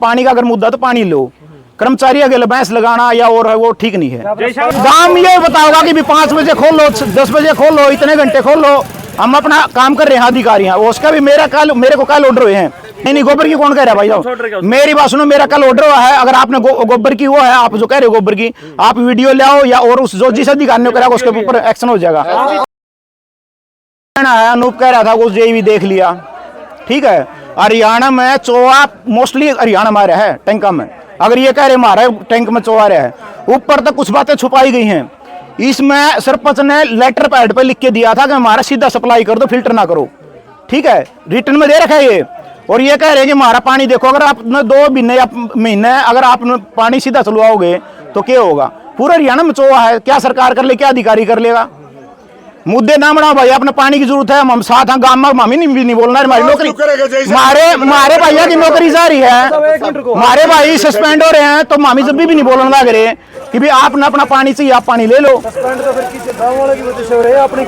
पानी का अगर मुद्दा तो पानी लो, कर्मचारी अगर भैंस लगाना या और है वो ठीक नहीं है। काम ये बताओगा कि भी 5 बजे खोल लो, 10 बजे खोल लो, इतने घंटे खोल लो, हम अपना काम कर रहे हैं अधिकारी हैं। उसका भी मेरे को कल ऑर्डर हुए हैं। नहीं गोबर की कौन कह रहा है भाई साहब, मेरी बात सुनो, मेरा कल ऑर्डर हुआ है। अगर आपने गोबर की वो है, आप जो कह रहे हो गोबर की, आप वीडियो ले आओ या और उस जो जिस अधिकारी ने कराया उसके ऊपर एक्शन हो जाएगा। अनूप कह रहा था उस जेईवी देख लिया, ठीक है। हरियाणा में चोआ मोस्टली हरियाणा में रहा है टैंका में, अगर ये कह रहे हमारे टैंक में चोआ रहा है, ऊपर तक कुछ बातें छुपाई गई हैं। इसमें सरपंच ने लेटर पैड पे लिख के दिया था कि हमारा सीधा सप्लाई कर दो, फिल्टर ना करो, ठीक है, रिटर्न में दे रखा है ये। और ये कह रहे हैं कि हमारा पानी देखो, अगर आप 2 महीने या महीने अगर आप पानी सीधा चलवाओगे तो क्या होगा। पूरा हरियाणा में चोआ है, क्या सरकार कर ले, क्या अधिकारी कर लेगा। मुद्दे ना बनाओ भाई, अपने पानी की जरूरत है, हम साथ हैं, गांव में मामी नहीं बोलना है। हमारी नौकरी, मारे भैया की नौकरी जा रही है, हमारे भाई सस्पेंड हो रहे हैं, तो मामी जब भी नहीं बोलने लग रहे कि भी आपने अपना पानी चाहिए, आप पानी ले लो।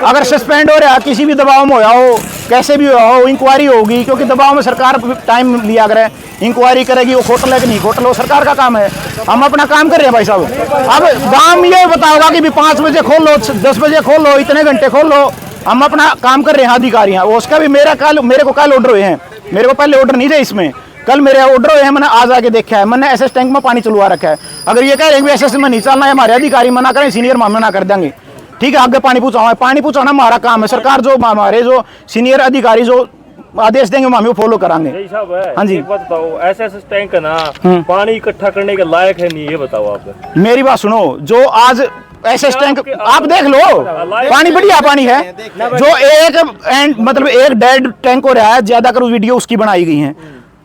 अगर सस्पेंड हो रहा है, किसी भी दबाव में हो, कैसे भी हो, इंक्वायरी होगी, क्योंकि दबाव में सरकार टाइम लिया करे, इंक्वायरी करेगी, वो होटल है कि नहीं होटल, वो सरकार का काम है। हम अपना काम कर रहे हैं भाई साहब। अब गांव ये बताओगा कि भी 5 बजे खोल लो, 10 बजे खोल लो, इतने घंटे खोल लो, हम अपना काम कर रहे हैं अधिकारी हैं। उसका भी मेरे को कल ऑर्डर हुए हैं, मेरे को पहले ऑर्डर नहीं थे इसमें, कल मेरे ऑर्डर हुए हैं, मैंने आज आके देखा है, मैंने एसएस टैंक में पानी चलवा रखा है। अगर ये कह रहे हैं एसएस में नहीं चलना है, हमारे अधिकारी मना करें, सीनियर मना कर देंगे, ठीक है, आगे पानी पहुंचाना हमारा काम है। सरकार जो हमारे जो सीनियर अधिकारी जो आदेश देंगे हम फॉलो कराएंगे। हाँ जी, एक बात बताओ, एसएस टैंक है ना, पानी इकट्ठा करने के लायक है नहीं, ये बताओ आप। मेरी बात सुनो, जो आज एसएस टैंक आप देख लो, पानी बढ़िया पानी है। जो एक मतलब एक डेड टैंक हो रहा है, ज्यादातर वीडियो उसकी बनाई गई है।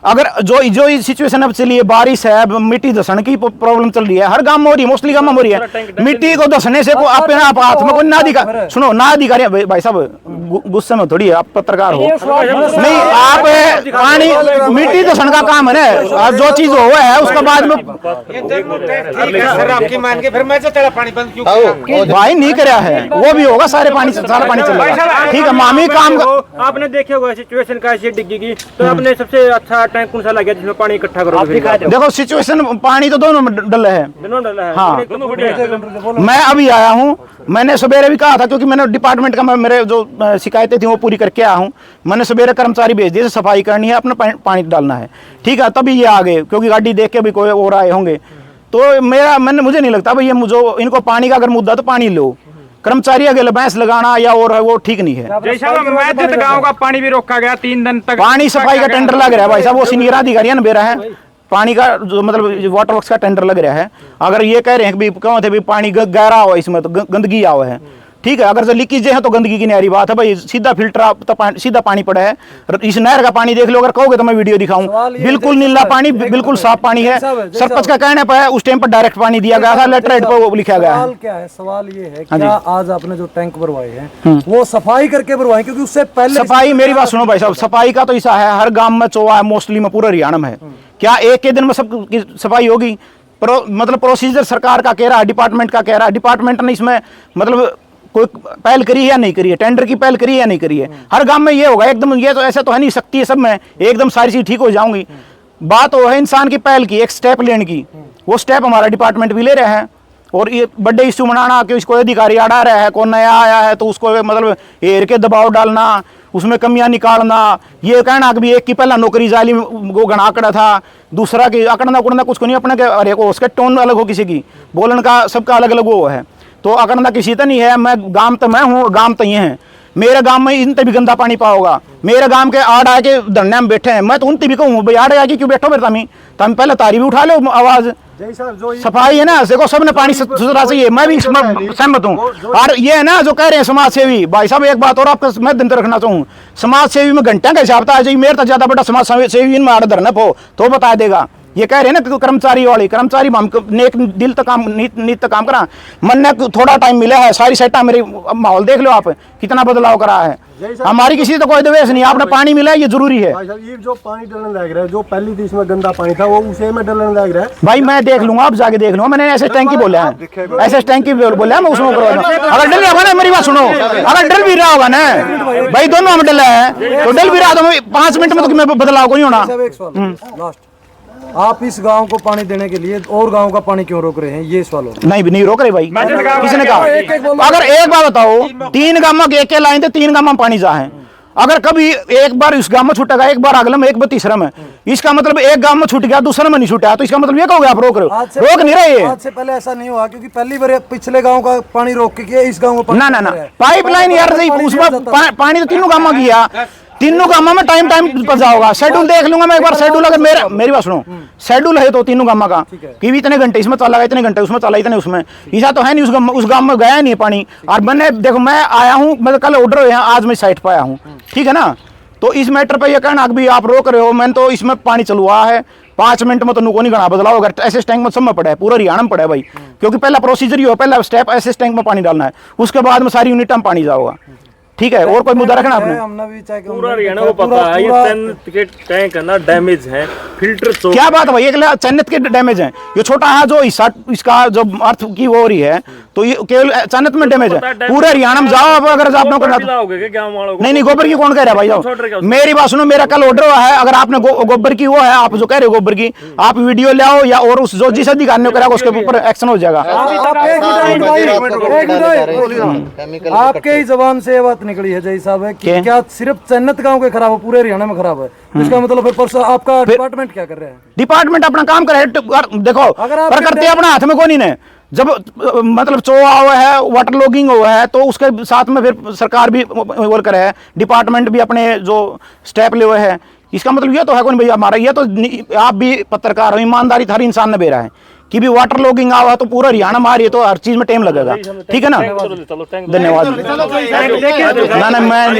अगर जो सिचुएशन अब चली है, बारिश है, मिट्टी धसने की प्रॉब्लम चल रही है, हर गांव में हो रही है, मोस्टली गांव में हो रही है। मिट्टी को धसने से अपने आप हाथ में कोई ना अधिकार, सुनो ना अधिकारी भाई साहब गुस्से में थोड़ी है, आप पत्रकार हो नहीं, आप पानी मिट्टी धसने का काम है ना, जो चीज हो है उसका बाद में भाई नहीं कराया है, वो भी होगा, सारा पानी चल रहा है, ठीक है। मामी काम आपने देखे होगा सिचुएशन कैसी डिग्गी की, तो आपने सबसे अच्छा टैंक कौन सा लगा जिसमें पानी इकट्ठा करो? देखो सिचुएशन पानी तो दोनों में डल है, हाँ। मैं अभी आया हूँ, मैंने सवेरे भी कहा था, क्योंकि मैंने डिपार्टमेंट का मेरे जो शिकायतें थी वो पूरी करके आया हूँ। मैंने सवेरे कर्मचारी भेज दिए, सफाई करनी है, अपना पानी डालना है, ठीक है। तभी ये आ गए, क्योंकि गाड़ी देख के भी कोई और आए होंगे। तो मुझे नहीं लगता भाई ये जो इनको पानी का अगर मुद्दा तो पानी लो, कर्मचारी अगर भैंस लगाना या और है वो ठीक नहीं है। गाँव का पानी भी रोका गया 3 दिन तक, पानी सफाई का टेंडर लग रहा है भाई साहब, वो सीनियर अधिकारी ने बेरा है, पानी का जो मतलब वाटर वर्क्स का टेंडर लग रहा है। अगर ये कह रहे हैं कि क्यों थे भी पानी गहरा हो, इसमें तो गंदगी आओ है, ठीक है। अगर जो लीकेज है तो गंदगी की न्यारी बात है भाई, सीधा फिल्टर तो सीधा पानी पड़ा है। इस नहर का पानी देख लो, अगर कहोगे तो मैं वीडियो दिखाऊं, बिल्कुल नीला पानी, बिल्कुल साफ पानी है। सरपंच का कहने पर उस टाइम पर डायरेक्ट पानी दिया गया था, लेटर हेड पर लिखा गया है। क्या है सवाल ये है, क्या आज आपने जो टैंक भरवाए हैं वो सफाई करके भरवाए? क्योंकि उससे पहले सफाई, मेरी बात सुनो भाई साहब, सफाई का तो ऐसा है, हर गांव में चोआ है, मोस्टली में पूरा हरियाणा में है। क्या एक के दिन में सब सफाई होगी? मतलब प्रोसीजर सरकार का कह रहा है, डिपार्टमेंट का कह रहा है, डिपार्टमेंट ने इसमें मतलब कोई पहल करी है या नहीं करी है, टेंडर की पहल करी है या नहीं करी है। हर गांव में ये होगा एकदम, ये तो ऐसा तो है नहीं सकती है सब में एकदम सारी चीज ठीक हो जाऊंगी। बात वो है इंसान की पहल की, एक स्टेप लेने की, वो स्टेप हमारा डिपार्टमेंट भी ले रहे हैं। और ये बर्थडे इश्यू मनाना कि इसको अधिकारी अड़ा रहा है, कौन नया आया है तो उसको मतलब हेर के दबाव डालना, उसमें कमियां निकालना, ये कहना कि एक की पहला नौकरी जाली वो गणा आंकड़ा था, दूसरा की आंकड़ना उकड़ना कुछ को नहीं, अपने अरे उसका टोन अलग हो, किसी की बोलने का सबका अलग अलग वो है, तो अकड़ना किसी तो नहीं है। मैं गांव तो मैं हूँ, गांव तो ये है, मेरे गांव में इन भी गंदा पानी पाओगा। मेरे गांव के आड़ आके धरने में बैठे हैं, मैं तो उनते भी कहूँ भाई आड़ आके क्यों बैठो मेरे तमी पहले तारी भी उठा लो आवाज। सफाई है ना, देखो सबने पानी सुथरा चाहिए, मैं भी सहमत हूँ। और ये है ना जो कह रहे हैं समाज सेवी, भाई साहब एक बात और आपका मैं दिन रखना चाहूँ, समाज सेवी में घंटे का हिसाब था, मेरे तक ज्यादा बड़ा समाज सेवी इनमें आड़ धरने पो तो बता देगा। ये कह रहे हैं ना कर्मचारी वाले, कर्मचारी नेक दिल तक काम नीत तक काम करा, मन ने थोड़ा टाइम मिला है, सारी सेटा मेरे माहौल देख लो आप कितना बदलाव करा है। हमारी किसी तो कोई द्वेष नहीं, आपने पानी मिला है ये जरूरी है। ये जो पानी डलने लग रहा है, जो पहली थी इसमें गंदा पानी था, वो उसे में डलने लग रहा है। भाई मैं देख लूंगा, आप जाके देख लूंगा, मैंने ऐसे टैंकी बोला है, ऐसे टैंकी बोला है, मैं उसमें अगर डल रहा होगा ना, मेरी बात सुनो, अगर डल भी रहा होगा ना भाई, दोनों में डला है तो डल भी रहा तो 5 मिनट में तो बदलाव को नहीं होना। आप इस गांव को पानी देने के लिए और गांव का पानी क्यों रोक रहे हैं, ये सवाल हो। नहीं रोक रहे भाई, किसने कहा? अगर एक बात बताओ, 3 गांव में एक लाइन थे, 3 गांव में पानी जा है। अगर कभी एक बार इस गांव में छूटेगा, एक बार अगले में, एक बार तीसरे में, इसका मतलब एक गांव में छूट गया, दूसरे में नहीं छूटा, तो इसका मतलब ये कहोगे आप रोक रहे हो? रोक नहीं रहे। आज से पहले ऐसा नहीं हुआ, क्योंकि पहली बार पिछले गांव का पानी रोक के किया, इस गांव का ना पाइपलाइन यार, उसमें पानी तो तीनों गांव में गया, तीनों गांवों में टाइम पर जाओगा। शेड्यूल देख लूंगा मैं एक बार, शेड्यूल अगर मेरी बात सुनो, शेड्यूल है तो तीनों गांव का कि भी इतने घंटे इसमें चला, इतने घंटे उसमें चला, इतने उसमें, ऐसा तो है नहीं। उस गांव में गया नहीं पानी। और मैंने देखो, मैं आया हूँ, मतलब कल ऑर्डर हुए हैं, आज मैं साइट पर आया हूँ, ठीक है ना। तो इस मैटर पे ये कहना कि आप रोक रहे हो, मैंने तो इसमें पानी चलवा है 5 मिनट में, तो नुको नहीं गणा बदलाव अगर ऐसे टैंक में सब में पड़ा है, पूरा हरियाणा में पड़ा है भाई। क्योंकि पहला प्रोसीजर ही हो, पहला स्टेप ऐसे टैंक में पानी डालना है, उसके बाद में सारी यूनिट में पानी जाओगा, ठीक है। और कोई मुद्दा रखना आपने? पूरा हरियाणा को पता है, ये चन्नत के टैंक है ना, डैमेज है, फिल्टर तो क्या बात है भाई, एक चन्नत के डैमेज है, ये छोटा है जो हिस्सा इसका जो अर्थ की वो हो रही है, तो ये केवल चन्नत में डैमेज है। पूरे हरियाणा में जाओ आप, अगर आपने नहीं गोबर की कौन कह रहा है भाई? जाओ, मेरी बात सुनो, मेरा कल ऑर्डर हुआ है, अगर आपने गोबर की वो है, आप जो कह रहे हो गोबर की, आप वीडियो ले आओ, या और उस जो जिस अधिकारी ने करा उसके ऊपर एक्शन हो जाएगा। आपके ही जबान से बात निकली है जय साहब है कि क्या सिर्फ चन्नत गांव के खराब है, पूरे हरियाणा में खराब है? इसका मतलब फिर परसों आपका डिपार्टमेंट क्या कर रहा है? डिपार्टमेंट अपना काम करे, देखो पर करते अपना हाथ में कोई नहीं। जब मतलब चोआ हुआ है, वाटर लॉगिंग हुआ है, तो उसके साथ में फिर सरकार भी वर्क करे है, डिपार्टमेंट भी अपने जो स्टेप ले हुए है। इसका मतलब ये तो है कौन भैया हमारा, ये तो आप भी पत्रकार हो, ईमानदारी हर इंसान ने बेरा है कि भी वाटर लॉगिंग आवा तो पूरा हरियाणा में आ रही है, तो हर चीज में टाइम लगेगा, ठीक है ना। धन्यवाद। ना मैं